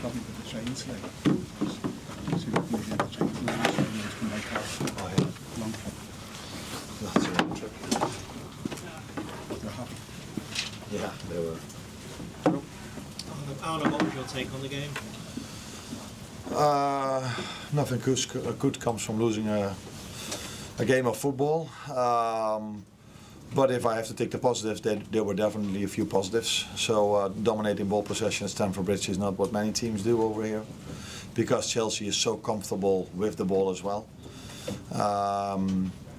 probably with the trains like see what we did the trains from my car. Oh yeah. Long trip. That's a long trip. They're happy. Yeah, they were. Arne, what was your take on the game? Nothing good comes from losing a game of football. But if I have to take the positives, there were definitely a few positives. So dominating ball possession at Stamford Bridge is not what many teams do over here, because Chelsea is so comfortable with the ball as well.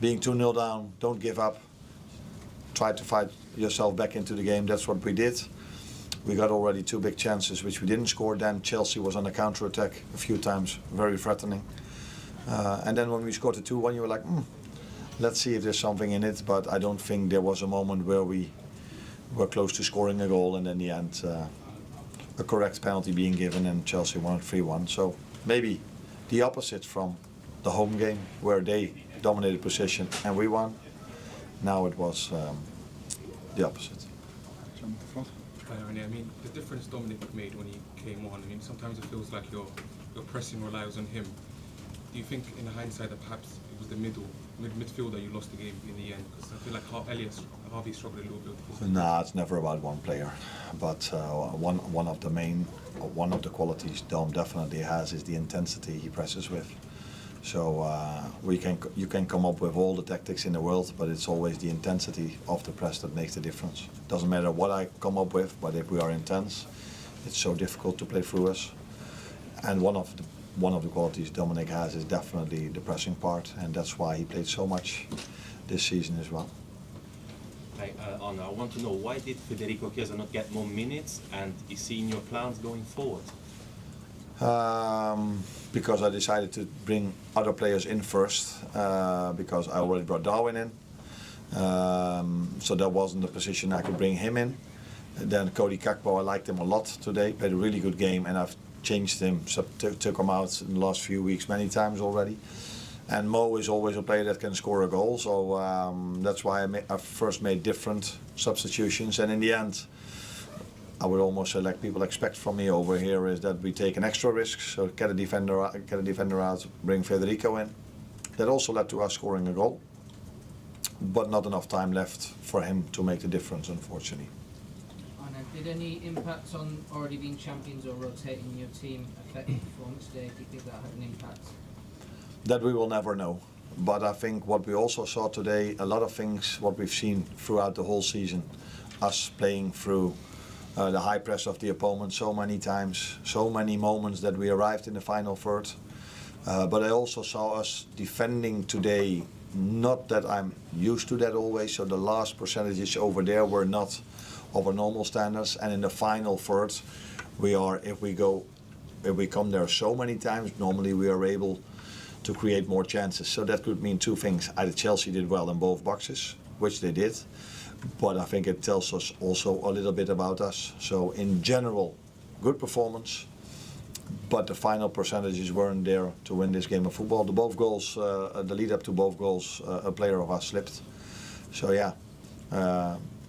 Being 2-0 down, don't give up. Try to fight yourself back into the game. That's what we did. We got already 2 big chances which we didn't score. Then Chelsea was on a counter-attack a few times, very threatening. And then when we scored the 2-1, you were like, let's see if there's something in it. But I don't think there was a moment where we were close to scoring a goal, and in the end a correct penalty being given and Chelsea won 3-1. So maybe the opposite from the home game where they dominated possession and we won. Now it was the opposite. Jump at the front. I mean, the difference Dominic made when he came on, I mean, sometimes it feels like your pressing relies on him. Do you think, in hindsight, that perhaps it was the midfielder you lost the game in the end? Because I feel like Harvey struggled a little bit. Nah, it's never about one player, but one of the qualities Dom definitely has is the intensity he presses with. So you can come up with all the tactics in the world, but it's always the intensity of the press that makes the difference. Doesn't matter what I come up with, but if we are intense, it's so difficult to play through us. And one of the qualities Dominic has is definitely the pressing part, and that's why he played so much this season as well. Hey, Arne, I want to know, why did Federico Chiesa not get more minutes, and is he in your plans going forward? Because I decided to bring other players in first, because I already brought Darwin in, so that wasn't the position I could bring him in. And then Cody Kakpo, I liked him a lot today, played a really good game, and I've changed him, took him out in the last few weeks many times already. And Mo is always a player that can score a goal, so that's why I first made different substitutions, and in the end I would almost say, like people expect from me over here, is that we take an extra risk, so get a defender out, bring Federico in. That also led to us scoring a goal, but not enough time left for him to make the difference, unfortunately. Arne, did any impact on already being champions or rotating your team affect your performance today? Do you think that had an impact? That we will never know. But I think what we also saw today, a lot of things, what we've seen throughout the whole season, us playing through the high press of the opponent so many times, so many moments that we arrived in the final third. But I also saw us defending today, not that I'm used to that always, so the last percentages over there were not of a normal standards, and in the final third if we come there so many times, normally we are able to create more chances. So that could mean 2 things. Either Chelsea did well in both boxes, which they did, but I think it tells us also a little bit about us. So in general, good performance, but the final percentages weren't there to win this game of football. The lead up to both goals, a player of us slipped. So yeah,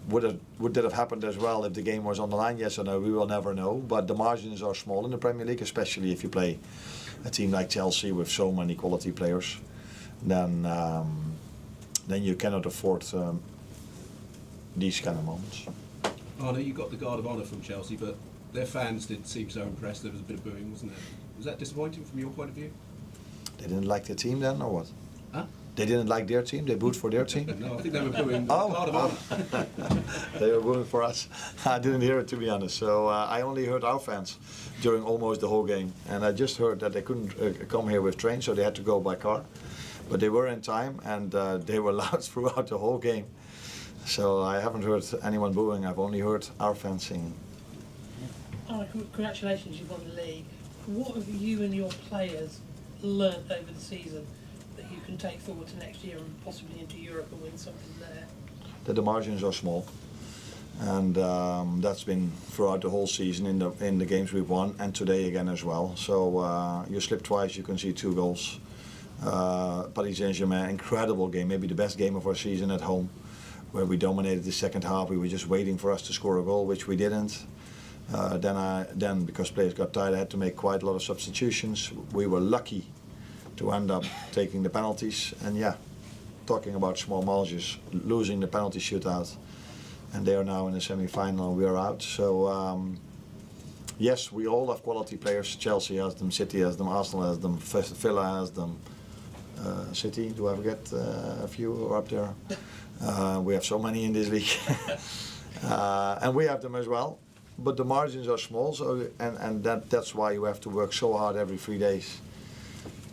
would that have happened as well if the game was on the line? Yes or no, we will never know. But the margins are small in the Premier League, especially if you play a team like Chelsea with so many quality players. Then you cannot afford these kind of moments. Arne, you got the guard of honour from Chelsea, but their fans didn't seem so impressed. There was a bit of booing, wasn't there? Was that disappointing from your point of view? They didn't like the team then, or what? Huh? They didn't like their team? They booed for their team? No, I think they were booing the guard of honour. They were booing for us. I didn't hear it, to be honest. So I only heard our fans during almost the whole game. And I just heard that they couldn't come here with trains, so they had to go by car. But they were in time, and they were loud throughout the whole game. So I haven't heard anyone booing, I've only heard our fans singing. Oh, congratulations, you've won the league. What have you and your players learnt over the season that you can take forward to next year and possibly into Europe and win something there? That the margins are small, and that's been throughout the whole season in the games we've won, and today again as well. So you slip twice, you can see 2 goals. Paris Saint-Germain, incredible game, maybe the best game of our season at home, where we dominated the second half. We were just waiting for us to score a goal, which we didn't. Then because players got tired, I had to make quite a lot of substitutions. We were lucky to end up taking the penalties, and yeah, talking about small margins, losing the penalty shootout, and they are now in the semi-final and we are out. So yes, we all have quality players. Chelsea has them, City has them, Arsenal has them, Villa has them. City, do I forget a few who are up there? We have so many in this league. And we have them as well. But the margins are small, so and that's why you have to work so hard every 3 days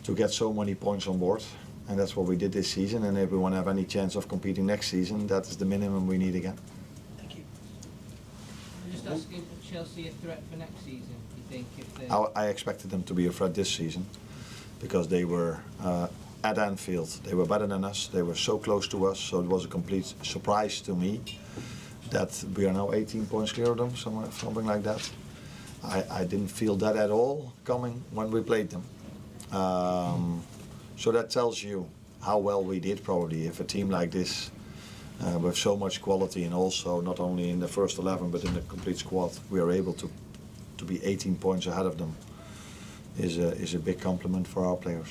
to get so many points on board. And that's what we did this season. And if we want to have any chance of competing next season, that is the minimum we need again. Thank you. I'm just asking, is Chelsea a threat for next season? Do you think if they? I expected them to be a threat this season because they were at Anfield. They were better than us. They were so close to us. So it was a complete surprise to me that we are now 18 points clear of them, something like that. I didn't feel that at all coming when we played them. So that tells you how well we did probably. If a team like this, with so much quality and also not only in the first 11 but in the complete squad, we are able to be 18 points ahead of them is a big compliment for our players.